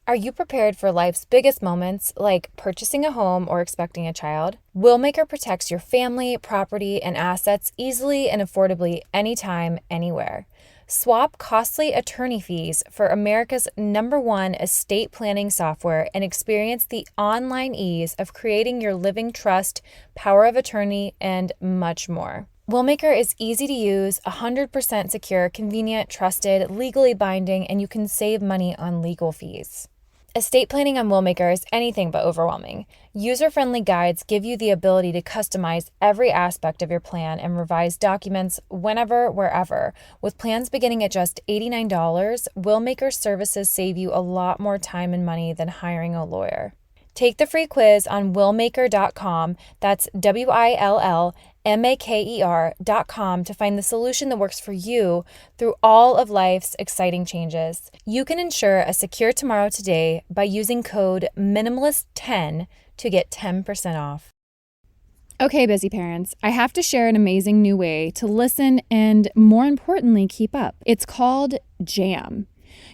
Are you prepared for life's biggest moments, like purchasing a home or expecting a child? Willmaker protects your family, property, and assets easily and affordably anytime, anywhere. Swap costly attorney fees for America's #1 estate planning software and experience the online ease of creating your living trust, power of attorney, and much more. Willmaker is easy to use, 100% secure, convenient, trusted, legally binding, and you can save money on legal fees. Estate planning on Willmaker is anything but overwhelming. User-friendly guides give you the ability to customize every aspect of your plan and revise documents whenever, wherever. With plans beginning at just $89, Willmaker services save you a lot more time and money than hiring a lawyer. Take the free quiz on willmaker.com, that's WILLMAKER.com, to find the solution that works for you through all of life's exciting changes. You can ensure a secure tomorrow today by using code Minimalist10 to get 10% off. Okay, busy parents, I have to share an amazing new way to listen and, more importantly, keep up. It's called Jam.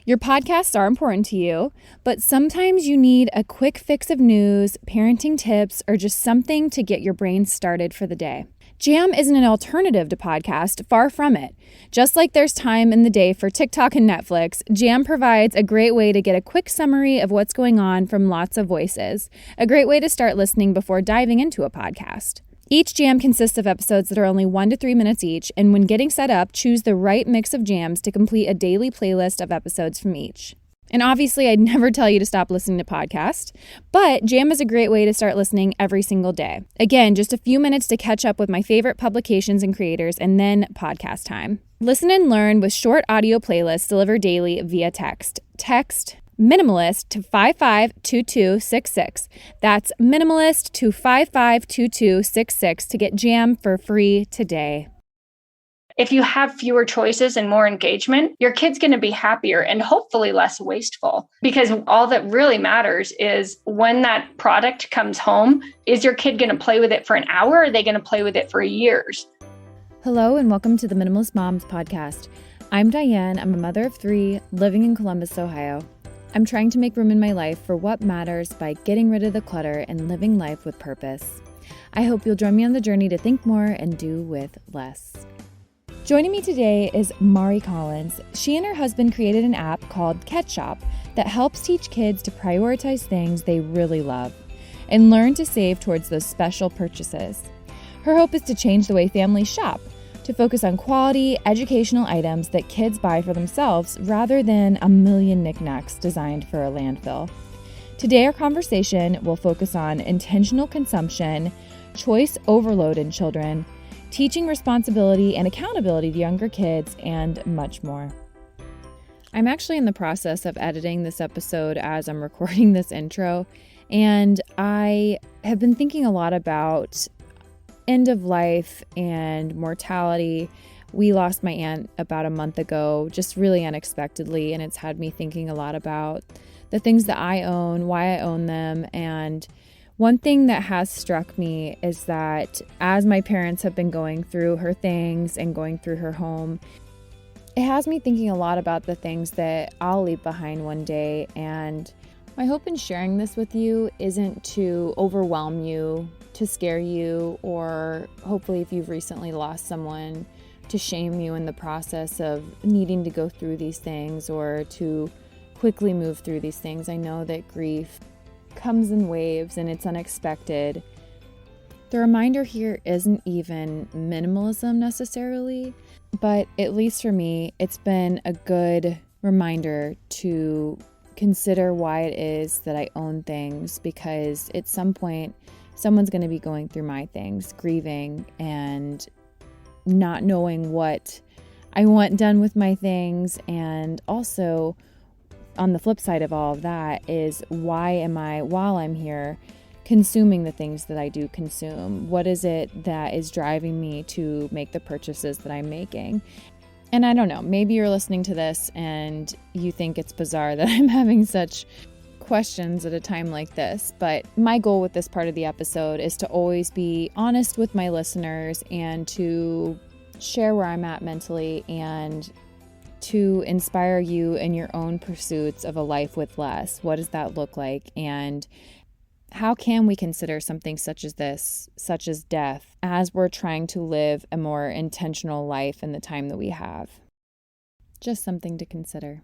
Your podcasts are important to you, but sometimes you need a quick fix of news, parenting tips, or just something to get your brain started for the day. Jam isn't an alternative to podcast, far from it. Just like there's time in the day for TikTok and Netflix, Jam provides a great way to get a quick summary of what's going on from lots of voices. A great way to start listening before diving into a podcast. Each jam consists of episodes that are only 1 to 3 minutes each, and when getting set up, choose the right mix of jams to complete a daily playlist of episodes from each. And obviously, I'd never tell you to stop listening to podcasts, but Jam is a great way to start listening every single day. Again, just a few minutes to catch up with my favorite publications and creators, and then podcast time. Listen and learn with short audio playlists delivered daily via text. Text Minimalist to 552266. That's Minimalist to 552266 to get Jam for free today. If you have fewer choices and more engagement, your kid's going to be happier and hopefully less wasteful, because all that really matters is when that product comes home, is your kid going to play with it for an hour, or are they going to play with it for years? Hello and welcome to the Minimalist Moms podcast. I'm Diane. I'm a mother of 3 living in Columbus, Ohio. I'm trying to make room in my life for what matters by getting rid of the clutter and living life with purpose. I hope you'll join me on the journey to think more and do with less. Joining me today is Mari Collins. She and her husband created an app called Ketchup that helps teach kids to prioritize things they really love and learn to save towards those special purchases. Her hope is to change the way families shop, to focus on quality, educational items that kids buy for themselves rather than a million knickknacks designed for a landfill. Today, our conversation will focus on intentional consumption, choice overload in children, teaching responsibility and accountability to younger kids, and much more. I'm actually in the process of editing this episode as I'm recording this intro, and I have been thinking a lot about end of life and mortality. We lost my aunt about a month ago, just really unexpectedly, and it's had me thinking a lot about the things that I own, why I own them, and one thing that has struck me is that as my parents have been going through her things and going through her home, it has me thinking a lot about the things that I'll leave behind one day. And my hope in sharing this with you isn't to overwhelm you, to scare you, or hopefully if you've recently lost someone, to shame you in the process of needing to go through these things or to quickly move through these things. I know that grief comes in waves and it's unexpected. The reminder here isn't even minimalism necessarily, but at least for me, it's been a good reminder to consider why it is that I own things, because at some point, someone's going to be going through my things, grieving and not knowing what I want done with my things. And also, on the flip side of all of that is, why am I, while I'm here, consuming the things that I do consume? What is it that is driving me to make the purchases that I'm making? And I don't know, maybe you're listening to this and you think it's bizarre that I'm having such questions at a time like this, but my goal with this part of the episode is to always be honest with my listeners and to share where I'm at mentally and to inspire you in your own pursuits of a life with less? What does that look like? And how can we consider something such as this, such as death, as we're trying to live a more intentional life in the time that we have? Just something to consider.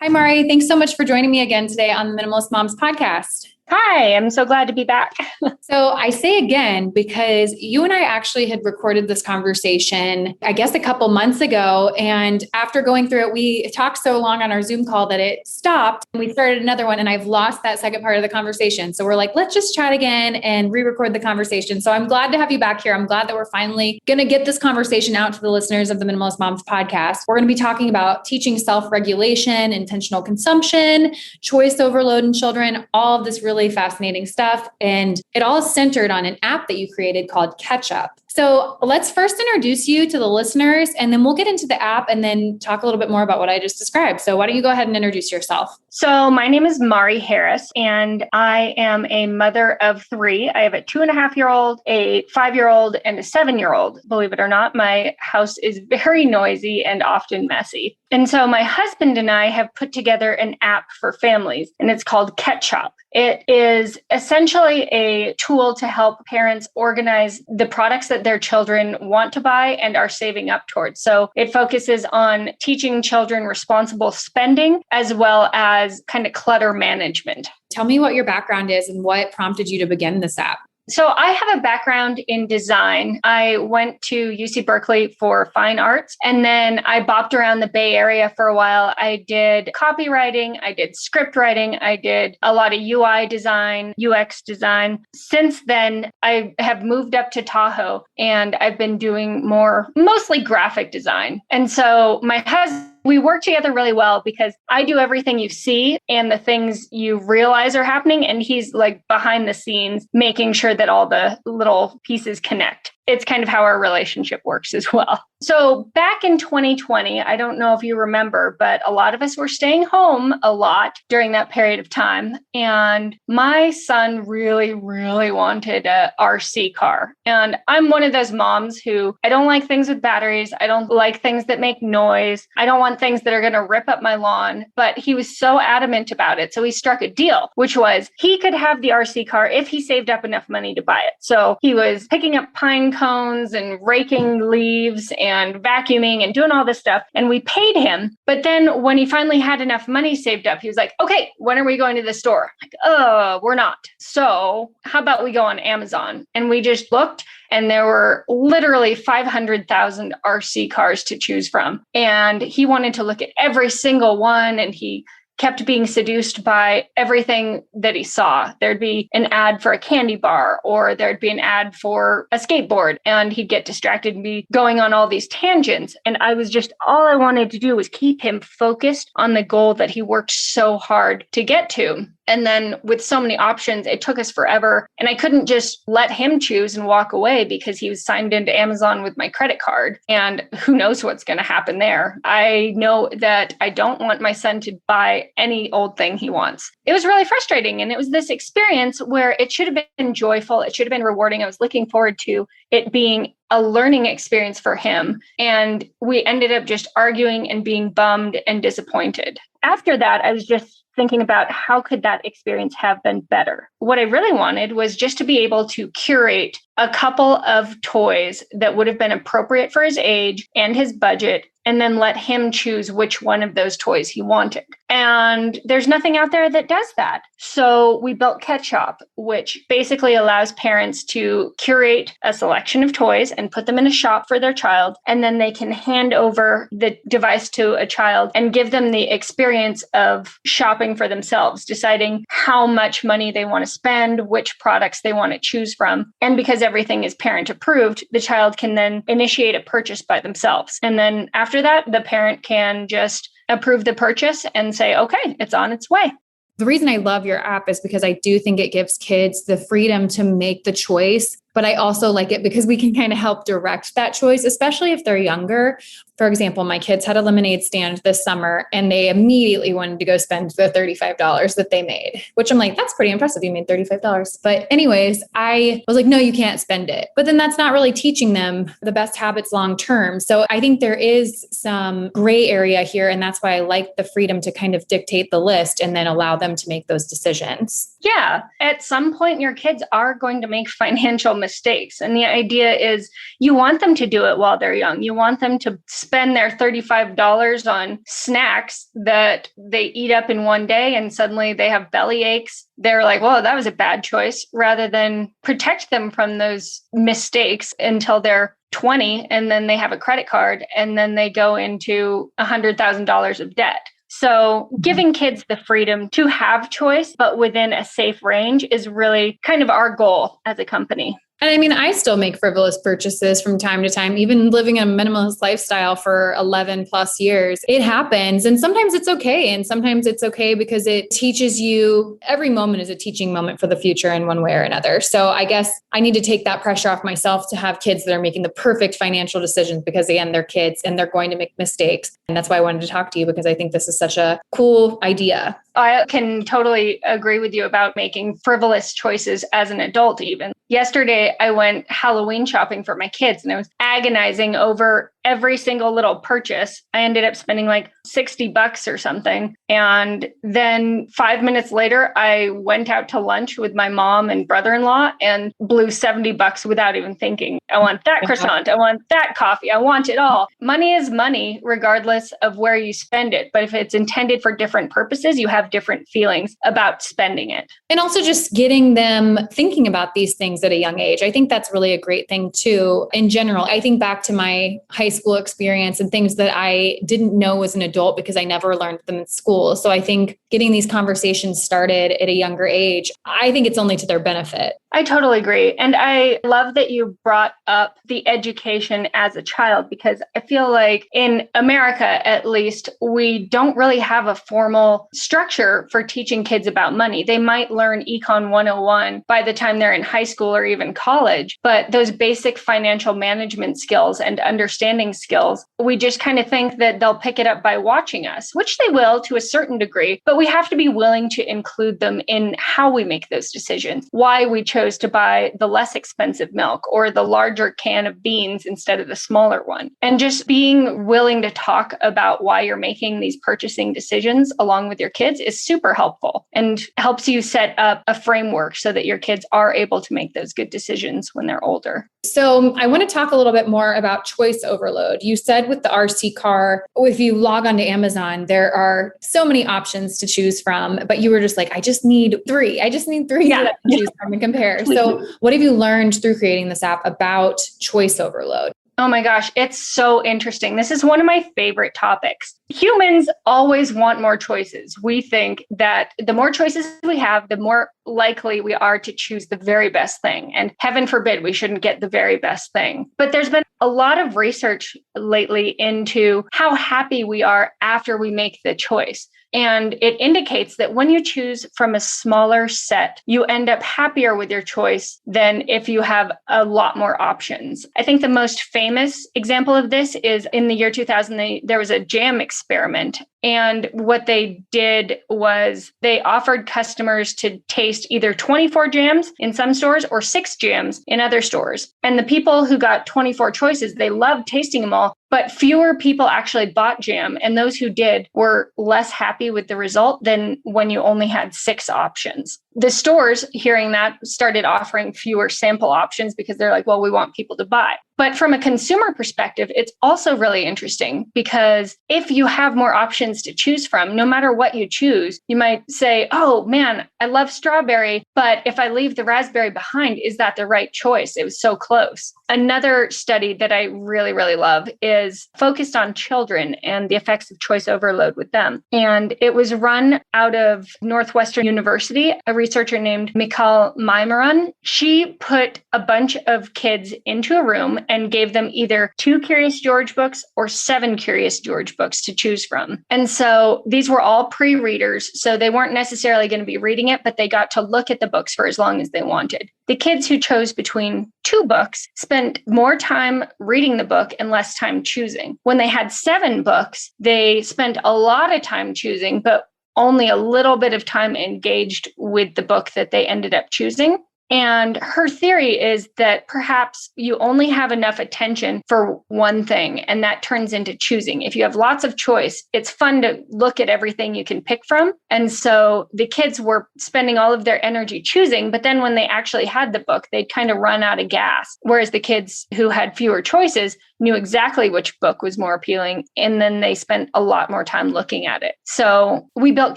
Hi, Mari. Thanks so much for joining me again today on the Minimalist Moms podcast. Hi, I'm so glad to be back. So I say again, because you and I actually had recorded this conversation, I guess a couple months ago. And after going through it, we talked so long on our Zoom call that it stopped and we started another one and I've lost that second part of the conversation. So we're like, let's just chat again and re-record the conversation. So I'm glad to have you back here. I'm glad that we're finally going to get this conversation out to the listeners of the Minimalist Moms podcast. We're going to be talking about teaching self-regulation, intentional consumption, choice overload in children, all of this really fascinating stuff. And it all is centered on an app that you created called Catch Up. So let's first introduce you to the listeners, and then we'll get into the app and then talk a little bit more about what I just described. So why don't you go ahead and introduce yourself? So my name is Mari Harris, and I am a mother of 3. I have a 2.5-year-old, a 5-year-old, and a 7-year-old. Believe it or not, my house is very noisy and often messy. And so my husband and I have put together an app for families, and it's called Catch Up. It is essentially a tool to help parents organize the products that their children want to buy and are saving up towards. So it focuses on teaching children responsible spending as well as kind of clutter management. Tell me what your background is and what prompted you to begin this app. So I have a background in design. I went to UC Berkeley for fine arts, and then I bopped around the Bay Area for a while. I did copywriting, I did script writing, I did a lot of UI design, UX design. Since then, I have moved up to Tahoe, and I've been doing mostly graphic design. And so my husband, we work together really well because I do everything you see and the things you realize are happening. And he's like behind the scenes, making sure that all the little pieces connect. It's kind of how our relationship works as well. So back in 2020, I don't know if you remember, but a lot of us were staying home a lot during that period of time. And my son really, really wanted a RC car. And I'm one of those moms who I don't like things with batteries. I don't like things that make noise. I don't want things that are going to rip up my lawn. But he was so adamant about it. So he struck a deal, which was he could have the RC car if he saved up enough money to buy it. So he was picking up pine cones and raking leaves and vacuuming and doing all this stuff. And we paid him. But then when he finally had enough money saved up, he was like, okay, when are we going to the store? Like, we're not. So how about we go on Amazon? And we just looked, and there were literally 500,000 RC cars to choose from. And he wanted to look at every single one, and he kept being seduced by everything that he saw. There'd be an ad for a candy bar, or there'd be an ad for a skateboard, and he'd get distracted and be going on all these tangents. And all I wanted to do was keep him focused on the goal that he worked so hard to get to. And then with so many options, it took us forever. And I couldn't just let him choose and walk away because he was signed into Amazon with my credit card. And who knows what's going to happen there. I know that I don't want my son to buy any old thing he wants. It was really frustrating. And it was this experience where it should have been joyful. It should have been rewarding. I was looking forward to it being a learning experience for him. And we ended up just arguing and being bummed and disappointed. After that, I was just thinking about how could that experience have been better. What I really wanted was just to be able to curate a couple of toys that would have been appropriate for his age and his budget, and then let him choose which one of those toys he wanted. And there's nothing out there that does that. So we built Catch Up, which basically allows parents to curate a selection of toys and put them in a shop for their child. And then they can hand over the device to a child and give them the experience of shopping for themselves, deciding how much money they want to spend, which products they want to choose from. And because everything is parent approved, the child can then initiate a purchase by themselves. And then after that, the parent can just approve the purchase and say, okay, it's on its way. The reason I love your app is because I do think it gives kids the freedom to make the choice but I also like it because we can kind of help direct that choice, especially if they're younger. For example, my kids had a lemonade stand this summer and they immediately wanted to go spend the $35 that they made, which I'm like, that's pretty impressive. You made $35. But anyways, I was like, no, you can't spend it. But then that's not really teaching them the best habits long term. So I think there is some gray area here. And that's why I like the freedom to kind of dictate the list and then allow them to make those decisions. Yeah. At some point, your kids are going to make financial mistakes. And the idea is you want them to do it while they're young. You want them to spend their $35 on snacks that they eat up in one day and suddenly they have belly aches. They're like, well, that was a bad choice, rather than protect them from those mistakes until they're 20 and then they have a credit card and then they go into $100,000 of debt. So giving kids the freedom to have choice, but within a safe range, is really kind of our goal as a company. And I mean, I still make frivolous purchases from time to time, even living a minimalist lifestyle for 11 plus years. It happens. And sometimes it's okay. And sometimes it's okay because it teaches you, every moment is a teaching moment for the future in one way or another. So I guess I need to take that pressure off myself to have kids that are making the perfect financial decisions because, again, they're kids and they're going to make mistakes. And that's why I wanted to talk to you, because I think this is such a cool idea. I can totally agree with you about making frivolous choices as an adult, even. Yesterday, I went Halloween shopping for my kids and I was agonizing over every single little purchase. I ended up spending like $60 or something. And then 5 minutes later, I went out to lunch with my mom and brother-in-law and blew $70 without even thinking. I want that croissant. I want that coffee. I want it all. Money is money, regardless of where you spend it. But if it's intended for different purposes, you have different feelings about spending it. And also just getting them thinking about these things at a young age. I think that's really a great thing too. In general, I think back to my high school experience and things that I didn't know as an adult because I never learned them in school. So I think getting these conversations started at a younger age, I think it's only to their benefit. I totally agree. And I love that you brought up the education as a child, because I feel like in America, at least, we don't really have a formal structure for teaching kids about money. They might learn Econ 101 by the time they're in high school or even college, but those basic financial management skills and understanding skills, we just kind of think that they'll pick it up by watching us, which they will to a certain degree, but we have to be willing to include them in how we make those decisions, why we chose to buy the less expensive milk or the larger can of beans instead of the smaller one. And just being willing to talk about why you're making these purchasing decisions along with your kids is super helpful and helps you set up a framework so that your kids are able to make those good decisions when they're older. So I want to talk a little bit more about choice overload. You said with the RC car, if you log onto Amazon, there are so many options to choose from, but you were just like, I just need three. I just need three to choose from and compare. So what have you learned through creating this app about choice overload? Oh my gosh, it's so interesting. This is one of my favorite topics. Humans always want more choices. We think that the more choices we have, the more likely we are to choose the very best thing. And heaven forbid we shouldn't get the very best thing. But there's been a lot of research lately into how happy we are after we make the choice. And it indicates that when you choose from a smaller set, you end up happier with your choice than if you have a lot more options. I think the most famous example of this is in the year 2000, there was a jam experiment. And what they did was they offered customers to taste either 24 jams in some stores or 6 jams in other stores. And the people who got 24 choices, they loved tasting them all, but fewer people actually bought jam. And those who did were less happy with the result than when you only had 6 options. The stores, hearing that, started offering fewer sample options because they're like, well, we want people to buy. But from a consumer perspective, it's also really interesting because if you have more options to choose from, no matter what you choose, you might say, oh man, I love strawberry, but if I leave the raspberry behind, is that the right choice? It was so close. Another study that I really, really love is focused on children and the effects of choice overload with them. And it was run out of Northwestern University, a researcher named Mikal Maimaran. She put a bunch of kids into a room and gave them either 2 Curious George books or 7 Curious George books to choose from. And so these were all pre-readers, so they weren't necessarily going to be reading it, but they got to look at the books for as long as they wanted. The kids who chose between 2 books spent more time reading the book and less time choosing. When they had 7 books, they spent a lot of time choosing, but only a little bit of time engaged with the book that they ended up choosing. And her theory is that perhaps you only have enough attention for one thing, and that turns into choosing. If you have lots of choice, it's fun to look at everything you can pick from. And so the kids were spending all of their energy choosing, but then when they actually had the book, they'd kind of run out of gas. Whereas the kids who had fewer choices knew exactly which book was more appealing, and then they spent a lot more time looking at it. So we built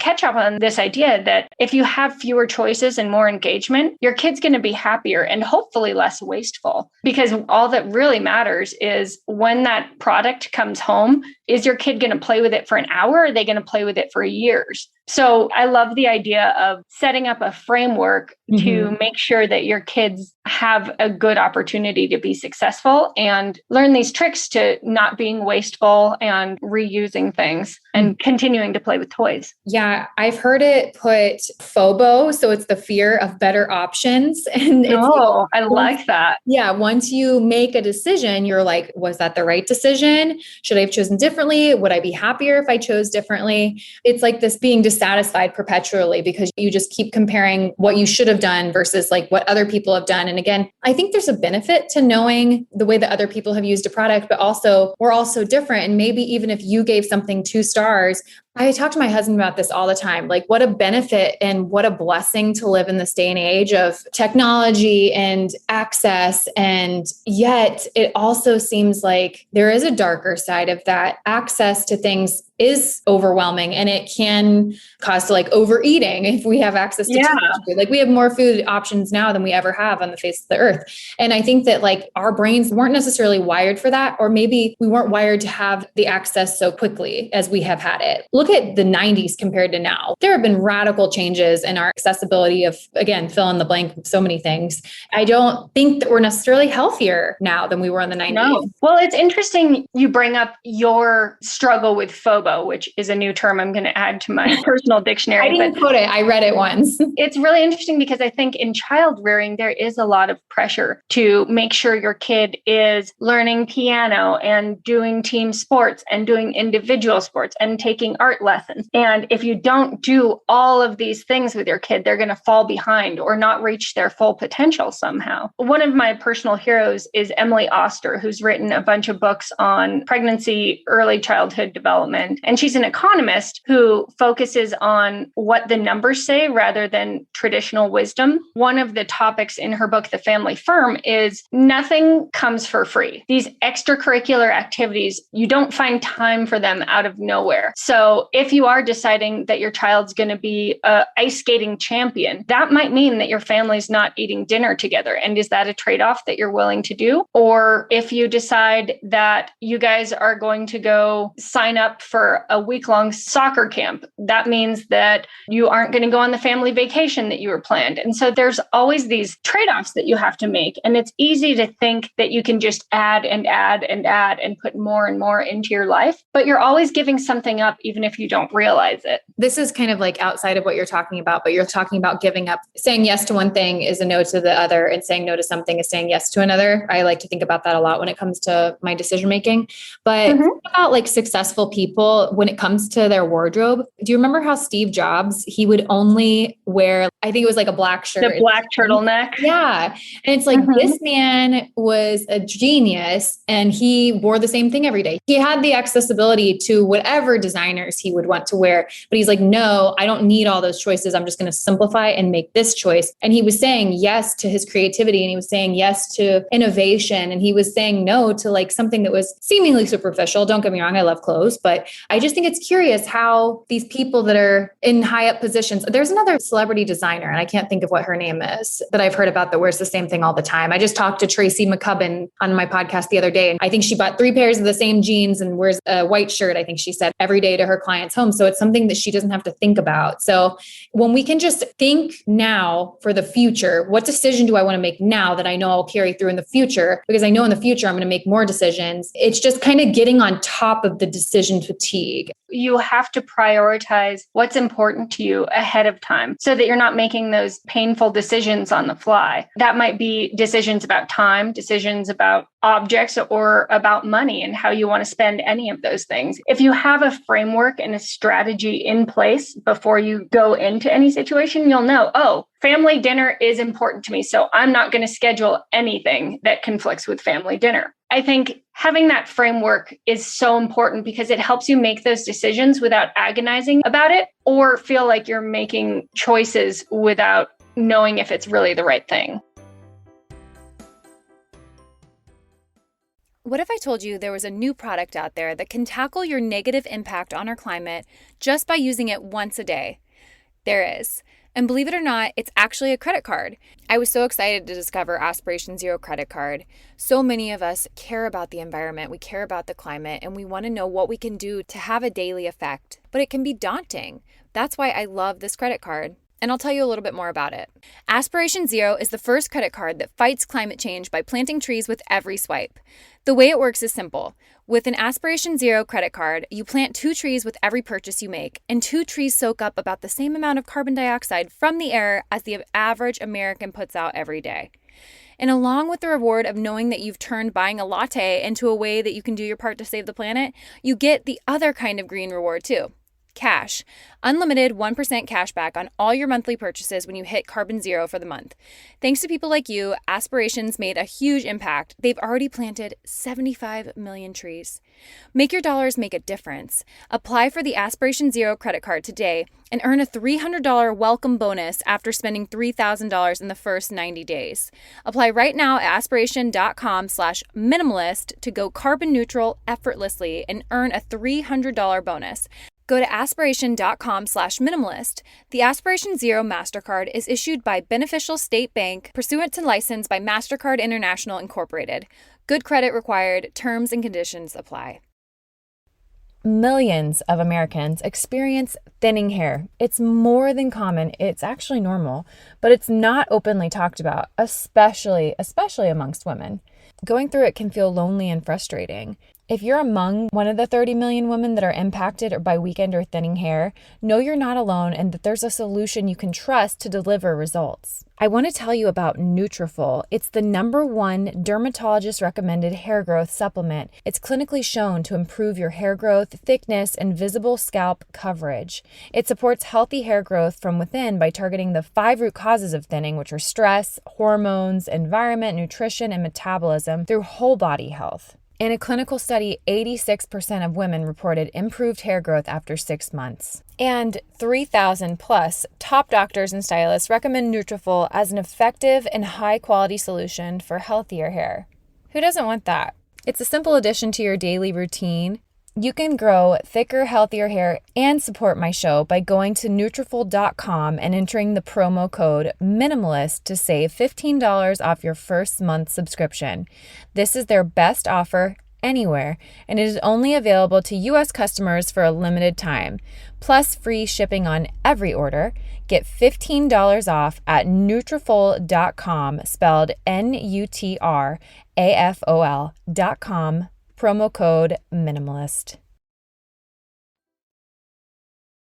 Ketchup on this idea that if you have fewer choices and more engagement, your kid's going to be happier and hopefully less wasteful, because all that really matters is when that product comes home, is your kid going to play with it for an hour, or are they going to play with it for years? So I love the idea of setting up a framework to make sure that your kids have a good opportunity to be successful and learn these tricks to not being wasteful and reusing things and continuing to play with toys. Yeah, I've heard it put FOBO, so it's the fear of better options. And I like that. Yeah, once you make a decision, you're like, was that the right decision? Should I have chosen differently? Would I be happier if I chose differently? It's like this being dissatisfied perpetually because you just keep comparing what you should have done versus like what other people have done. And again, I think there's a benefit to knowing the way that other people have used a product, but also we're all so different. And maybe even if you gave something 2 stars, I talk to my husband about this all the time. Like, what a benefit and what a blessing to live in this day and age of technology and access. And yet it also seems like there is a darker side of that. Access to things is overwhelming, and it can cause to like overeating if we have access to too much food. Like, we have more food options now than we ever have on the face of the earth. And I think that like our brains weren't necessarily wired for that, or maybe we weren't wired to have the access so quickly as we have had it. Look at the 90s compared to now. There have been radical changes in our accessibility of, again, fill in the blank, so many things. I don't think that we're necessarily healthier now than we were in the 90s. No. Well, it's interesting you bring up your struggle with FOBO, which is a new term I'm going to add to my personal dictionary. I didn't quote it. I read it once. It's really interesting because I think in child rearing, there is a lot of pressure to make sure your kid is learning piano and doing team sports and doing individual sports and taking art lessons. And if you don't do all of these things with your kid, they're going to fall behind or not reach their full potential somehow. One of my personal heroes is Emily Oster, who's written a bunch of books on pregnancy, early childhood development. And she's an economist who focuses on what the numbers say rather than traditional wisdom. One of the topics in her book, The Family Firm, is nothing comes for free. These extracurricular activities, you don't find time for them out of nowhere. So if you are deciding that your child's going to be an ice skating champion, that might mean that your family's not eating dinner together. And is that a trade-off that you're willing to do? Or if you decide that you guys are going to go sign up for a week-long soccer camp, that means that you aren't going to go on the family vacation that you were planned. And so there's always these trade-offs that you have to make. And it's easy to think that you can just add and add and add and put more and more into your life, but you're always giving something up, even if you don't realize it. This is kind of like outside of what you're talking about, but you're talking about giving up. Saying yes to one thing is a no to the other, and saying no to something is saying yes to another. I like to think about that a lot when it comes to my decision making. But think about like successful people when it comes to their wardrobe. Do you remember how Steve Jobs, he would only wear, I think it was like a black shirt. The black turtleneck. Yeah. And it's like, this man was a genius and he wore the same thing every day. He had the accessibility to whatever designers he would want to wear, but he's like, no, I don't need all those choices. I'm just going to simplify and make this choice. And he was saying yes to his creativity, and he was saying yes to innovation. And he was saying no to like something that was seemingly superficial. Don't get me wrong. I love clothes, but I just think it's curious how these people that are in high up positions, there's another celebrity designer, and I can't think of what her name is, that I've heard about that wears the same thing all the time. I just talked to Tracy McCubbin on my podcast the other day, and I think she bought 3 pairs of the same jeans and wears a white shirt, I think she said, every day to her clients' homes. So it's something that she doesn't have to think about. So when we can just think now for the future, what decision do I want to make now that I know I'll carry through in the future? Because I know in the future I'm going to make more decisions. It's just kind of getting on top of the decision fatigue. You have to prioritize what's important to you ahead of time so that you're not making those painful decisions on the fly. That might be decisions about time, decisions about objects, or about money and how you want to spend any of those things. If you have a framework and a strategy in place before you go into any situation, you'll know, oh, family dinner is important to me, so I'm not going to schedule anything that conflicts with family dinner. I think having that framework is so important because it helps you make those decisions without agonizing about it or feel like you're making choices without knowing if it's really the right thing. What if I told you there was a new product out there that can tackle your negative impact on our climate just by using it once a day? There is. And believe it or not, it's actually a credit card. I was so excited to discover Aspiration Zero credit card. So many of us care about the environment, we care about the climate, and we want to know what we can do to have a daily effect. But it can be daunting. That's why I love this credit card. And I'll tell you a little bit more about it. Aspiration Zero is the first credit card that fights climate change by planting trees with every swipe. The way it works is simple. With an Aspiration Zero credit card, you plant 2 trees with every purchase you make, and 2 trees soak up about the same amount of carbon dioxide from the air as the average American puts out every day. And along with the reward of knowing that you've turned buying a latte into a way that you can do your part to save the planet, you get the other kind of green reward too. Cash. Unlimited 1% cash back on all your monthly purchases when you hit carbon zero for the month. Thanks to people like you, Aspirations made a huge impact. They've already planted 75 million trees. Make your dollars make a difference. Apply for the Aspiration Zero credit card today and earn a $300 welcome bonus after spending $3,000 in the first 90 days. Apply right now at aspiration.com/minimalist to go carbon neutral effortlessly and earn a $300 bonus. Go to aspiration.com/minimalist. The Aspiration Zero MasterCard is issued by Beneficial State Bank, pursuant to license by MasterCard International Incorporated. Good credit required. Terms and conditions apply. Millions of Americans experience thinning hair. It's more than common. It's actually normal, but it's not openly talked about, especially amongst women. Going through it can feel lonely and frustrating. If you're among one of the 30 million women that are impacted by weakened or thinning hair, know you're not alone and that there's a solution you can trust to deliver results. I want to tell you about Nutrafol. It's the #1 dermatologist recommended hair growth supplement. It's clinically shown to improve your hair growth, thickness, and visible scalp coverage. It supports healthy hair growth from within by targeting the 5 root causes of thinning, which are stress, hormones, environment, nutrition, and metabolism through whole body health. In a clinical study, 86% of women reported improved hair growth after 6 months. And 3,000 plus top doctors and stylists recommend Nutrafol as an effective and high-quality solution for healthier hair. Who doesn't want that? It's a simple addition to your daily routine. You can grow thicker, healthier hair and support my show by going to Nutrafol.com and entering the promo code MINIMALIST to save $15 off your first month subscription. This is their best offer anywhere, and it is only available to U.S. customers for a limited time, plus free shipping on every order. Get $15 off at Nutrafol.com, spelled Nutrafol.com. Promo code MINIMALIST.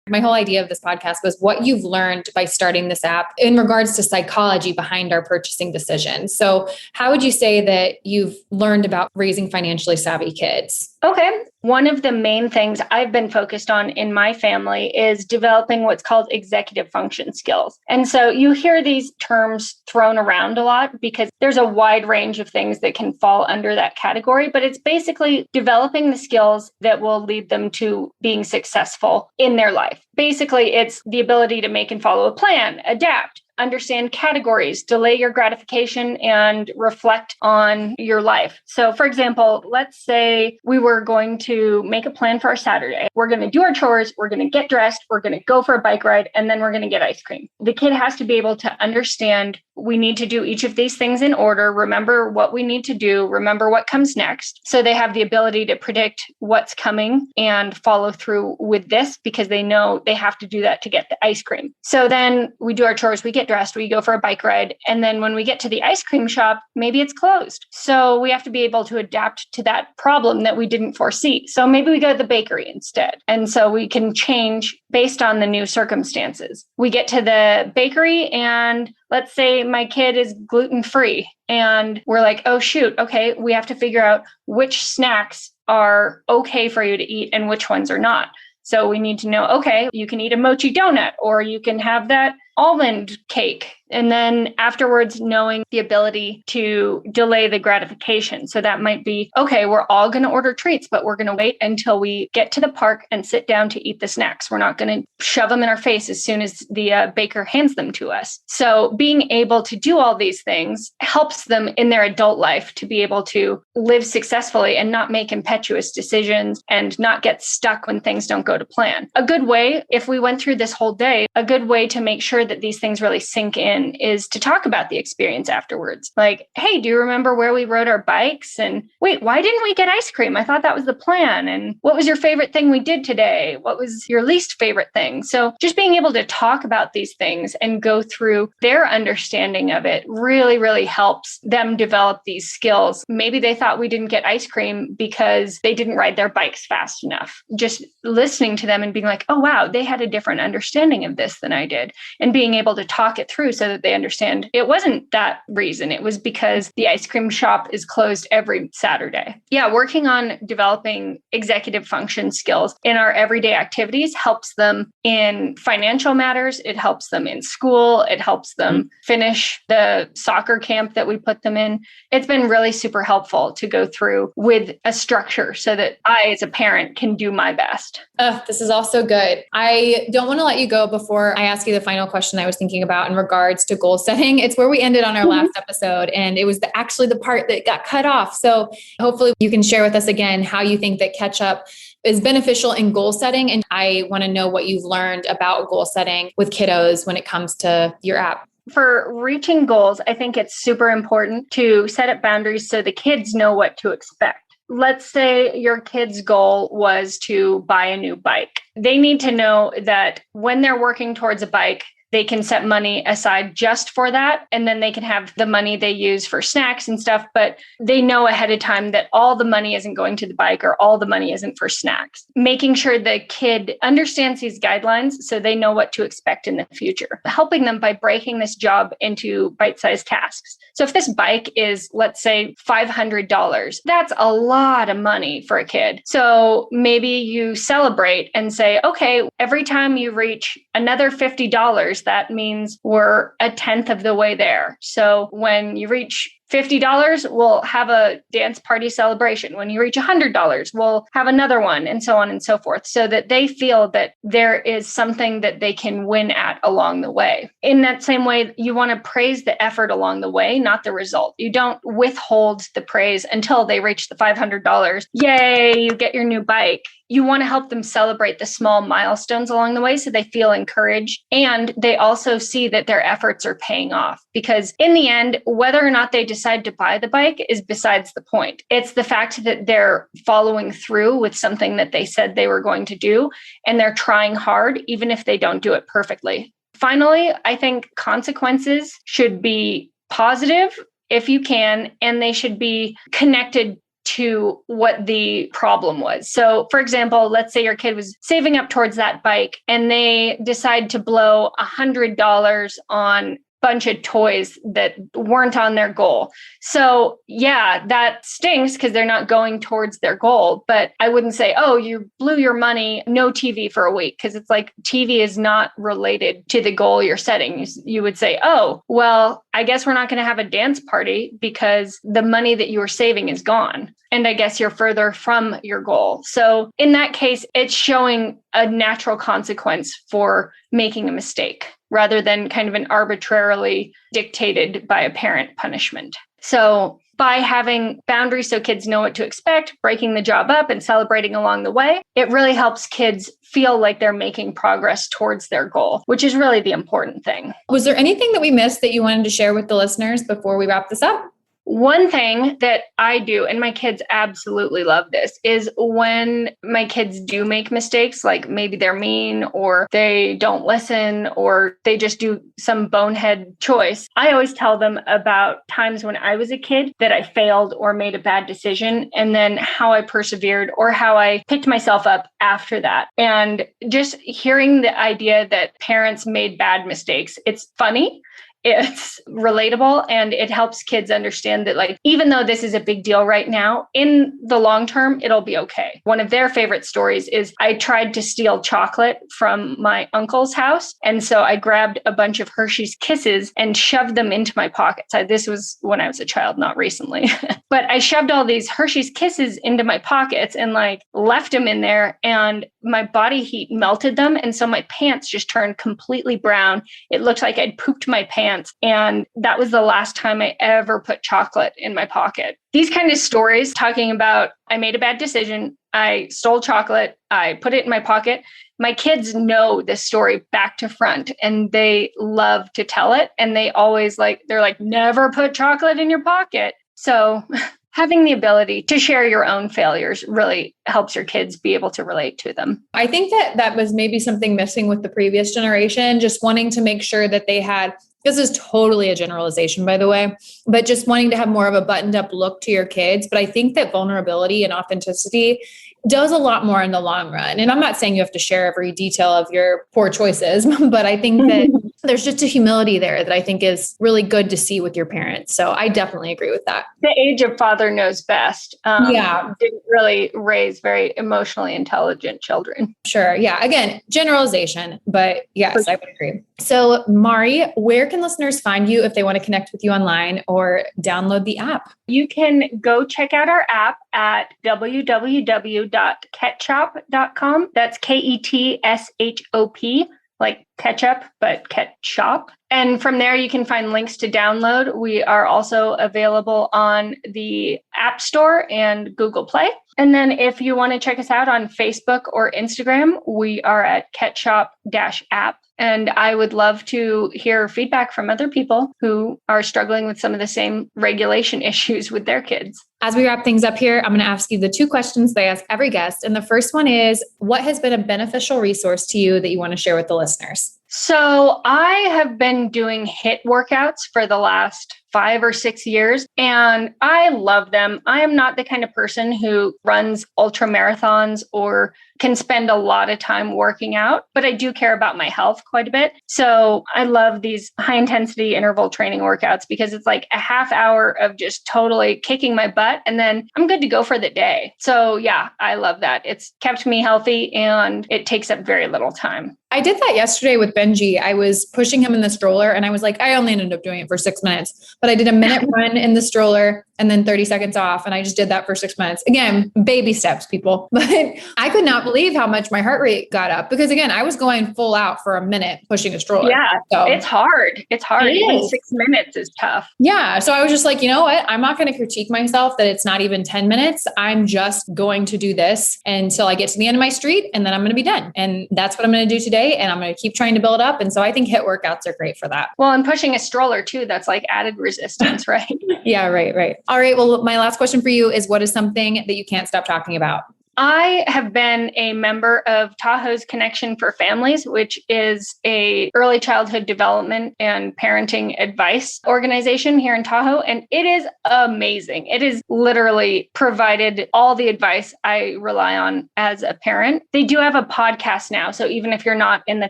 My whole idea of this podcast was what you've learned by starting this app in regards to psychology behind our purchasing decisions. So how would you say that you've learned about raising financially savvy kids? Okay. One of the main things I've been focused on in my family is developing what's called executive function skills. And so you hear these terms thrown around a lot because there's a wide range of things that can fall under that category, but it's basically developing the skills that will lead them to being successful in their life. Basically, it's the ability to make and follow a plan, adapt, understand categories, delay your gratification, and reflect on your life. So for example, let's say we were going to make a plan for our Saturday. We're going to do our chores, we're going to get dressed, we're going to go for a bike ride, and then we're going to get ice cream. The kid has to be able to understand we need to do each of these things in order, remember what we need to do, remember what comes next. So they have the ability to predict what's coming and follow through with this because they know they have to do that to get the ice cream. So then we do our chores, we get dressed, we go for a bike ride. And then when we get to the ice cream shop, maybe it's closed. So we have to be able to adapt to that problem that we didn't foresee. So maybe we go to the bakery instead. And so we can change based on the new circumstances. We get to the bakery and let's say my kid is gluten-free and we're like, oh, shoot. Okay, we have to figure out which snacks are okay for you to eat and which ones are not. So we need to know, okay, you can eat a mochi donut or you can have that almond cake. And then afterwards, knowing the ability to delay the gratification. So that might be, okay, we're all going to order treats, but we're going to wait until we get to the park and sit down to eat the snacks. We're not going to shove them in our face as soon as the baker hands them to us. So being able to do all these things helps them in their adult life to be able to live successfully and not make impetuous decisions and not get stuck when things don't go to plan. A good way, if we went through this whole day, a good way to make sure that these things really sink in is to talk about the experience afterwards. Like, hey, do you remember where we rode our bikes? And wait, why didn't we get ice cream? I thought that was the plan. And what was your favorite thing we did today? What was your least favorite thing? So just being able to talk about these things and go through their understanding of it really, really helps them develop these skills. Maybe they thought we didn't get ice cream because they didn't ride their bikes fast enough. Just listening to them and being like, oh, wow, they had a different understanding of this than I did. And being able to talk it through so that they understand it wasn't that reason. It was because the ice cream shop is closed every Saturday. Yeah, working on developing executive function skills in our everyday activities helps them in financial matters. It helps them in school. It helps them finish the soccer camp that we put them in. It's been really super helpful to go through with a structure so that I, as a parent, can do my best. This is also good. I don't want to let you go before I ask you the final question I was thinking about in regards to goal setting. It's where we ended on our last episode, and it was actually the part that got cut off. So hopefully you can share with us again how you think that catch up is beneficial in goal setting. And I want to know what you've learned about goal setting with kiddos when it comes to your app. For reaching goals, I think it's super important to set up boundaries so the kids know what to expect. Let's say your kid's goal was to buy a new bike. They need to know that when they're working towards a bike, they can set money aside just for that. And then they can have the money they use for snacks and stuff. But they know ahead of time that all the money isn't going to the bike or all the money isn't for snacks. Making sure the kid understands these guidelines so they know what to expect in the future. Helping them by breaking this job into bite-sized tasks. So if this bike is, let's say, $500, that's a lot of money for a kid. So maybe you celebrate and say, okay, every time you reach another $50, that means we're a tenth of the way there. So when you reach $50, we'll have a dance party celebration. When you reach $100, we'll have another one, and so on and so forth, so that they feel that there is something that they can win at along the way. In that same way, you want to praise the effort along the way, not the result. You don't withhold the praise until they reach the $500. Yay, you get your new bike. You want to help them celebrate the small milestones along the way so they feel encouraged, and they also see that their efforts are paying off. Because in the end, whether or not they decide to buy the bike is besides the point. It's the fact that they're following through with something that they said they were going to do, and they're trying hard, even if they don't do it perfectly. Finally, I think consequences should be positive if you can, and they should be connected to what the problem was. So for example, let's say your kid was saving up towards that bike and they decide to blow $100 on bunch of toys that weren't on their goal. So yeah, that stinks because they're not going towards their goal. But I wouldn't say, oh, you blew your money, no TV for a week, because it's like TV is not related to the goal you're setting. You would say, oh, well, I guess we're not going to have a dance party because the money that you were saving is gone. And I guess you're further from your goal. So in that case, it's showing a natural consequence for making a mistake rather than kind of an arbitrarily dictated by a parent punishment. So by having boundaries so kids know what to expect, breaking the job up and celebrating along the way, it really helps kids feel like they're making progress towards their goal, which is really the important thing. Was there anything that we missed that you wanted to share with the listeners before we wrap this up? One thing that I do, and my kids absolutely love this, is when my kids do make mistakes, like maybe they're mean or they don't listen or they just do some bonehead choice. I always tell them about times when I was a kid that I failed or made a bad decision, and then how I persevered or how I picked myself up after that. And just hearing the idea that parents made bad mistakes, it's funny. It's relatable, and it helps kids understand that, like, even though this is a big deal right now, in the long term, it'll be okay. One of their favorite stories is I tried to steal chocolate from my uncle's house. And so I grabbed a bunch of Hershey's Kisses and shoved them into my pockets. This was when I was a child, not recently. But I shoved all these Hershey's Kisses into my pockets and like left them in there, and my body heat melted them. And so my pants just turned completely brown. It looked like I'd pooped my pants. And that was the last time I ever put chocolate in my pocket. These kind of stories talking about I made a bad decision, I stole chocolate, I put it in my pocket. My kids know this story back to front, and they love to tell it. And they always they're like, never put chocolate in your pocket. So having the ability to share your own failures really helps your kids be able to relate to them. I think that was maybe something missing with the previous generation, just wanting to make sure that they had, this is totally a generalization, by the way, but just wanting to have more of a buttoned up look to your kids. But I think that vulnerability and authenticity does a lot more in the long run. And I'm not saying you have to share every detail of your poor choices, but I think that there's just a humility there that I think is really good to see with your parents. So I definitely agree with that. The age of father knows best. Didn't really raise very emotionally intelligent children. Sure. Yeah. Again, generalization, but yes, I would agree. So Mari, where can listeners find you if they want to connect with you online or download the app? You can go check out our app at www.ketshop.com. That's KETSHOP, like ketchup, but ketchup. And from there, you can find links to download. We are also available on the App Store and Google Play. And then if you want to check us out on Facebook or Instagram, we are at ketshop-app. And I would love to hear feedback from other people who are struggling with some of the same regulation issues with their kids. As we wrap things up here, I'm going to ask you the two questions that I ask every guest. And the first one is, what has been a beneficial resource to you that you want to share with the listeners? So I have been doing HIIT workouts for the last 5 or 6 years, and I love them. I am not the kind of person who runs ultra marathons or can spend a lot of time working out, but I do care about my health quite a bit. So I love these high intensity interval training workouts because it's like a half hour of just totally kicking my butt, and then I'm good to go for the day. So yeah, I love that. It's kept me healthy and it takes up very little time. I did that yesterday with Benji. I was pushing him in the stroller and I was like, I only ended up doing it for 6 minutes, but I did a minute run in the stroller and then 30 seconds off. And I just did that for 6 minutes. Again, baby steps, people. But I could not believe how much my heart rate got up because again, I was going full out for a minute pushing a stroller. Yeah, so, it's hard. It's hard. Even 6 minutes is tough. Yeah. So I was just like, you know what? I'm not going to critique myself that it's not even 10 minutes. I'm just going to do this until I get to the end of my street and then I'm going to be done. And that's what I'm going to do today. And I'm going to keep trying to build up. And so I think HIIT workouts are great for that. Well, and pushing a stroller too, that's like added resistance, right? Yeah, right. All right. Well, my last question for you is, what is something that you can't stop talking about? I have been a member of Tahoe's Connection for Families, which is a early childhood development and parenting advice organization here in Tahoe. And it is amazing. It has literally provided all the advice I rely on as a parent. They do have a podcast now. So even if you're not in the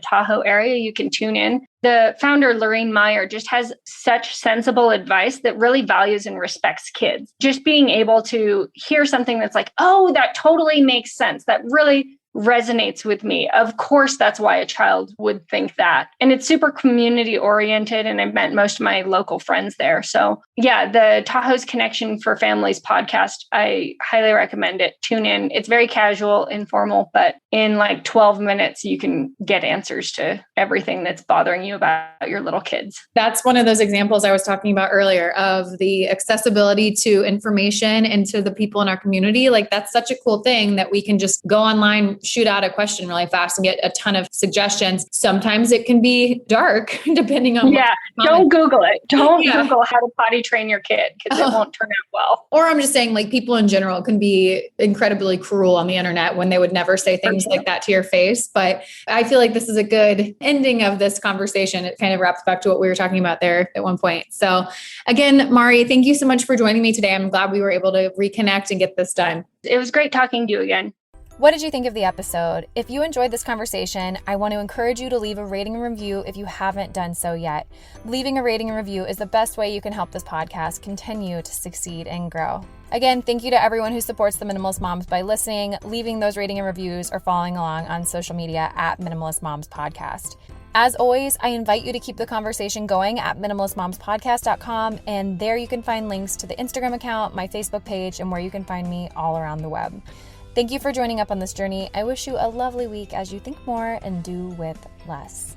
Tahoe area, you can tune in. The founder, Lorraine Meyer, just has such sensible advice that really values and respects kids. Just being able to hear something that's like, oh, that totally makes sense. That really resonates with me. Of course, that's why a child would think that. And it's super community oriented. And I've met most of my local friends there. So yeah, the Tahoe's Connection for Families podcast, I highly recommend it. Tune in. It's very casual, informal, but in like 12 minutes, you can get answers to everything that's bothering you about your little kids. That's one of those examples I was talking about earlier of the accessibility to information and to the people in our community. Like that's such a cool thing that we can just go online, shoot out a question really fast and get a ton of suggestions. Sometimes it can be dark depending on don't Google it. Don't Google how to potty train your kid because it won't turn out well. Or I'm just saying like people in general can be incredibly cruel on the internet when they would never say things like that to your face. But I feel like this is a good ending of this conversation. It kind of wraps back to what we were talking about there at one point. So again, Mari, thank you so much for joining me today. I'm glad we were able to reconnect and get this done. It was great talking to you again. What did you think of the episode? If you enjoyed this conversation, I want to encourage you to leave a rating and review if you haven't done so yet. Leaving a rating and review is the best way you can help this podcast continue to succeed and grow. Again, thank you to everyone who supports the Minimalist Moms by listening, leaving those rating and reviews, or following along on social media at Minimalist Moms Podcast. As always, I invite you to keep the conversation going at minimalistmomspodcast.com, and there you can find links to the Instagram account, my Facebook page, and where you can find me all around the web. Thank you for joining up on this journey. I wish you a lovely week as you think more and do with less.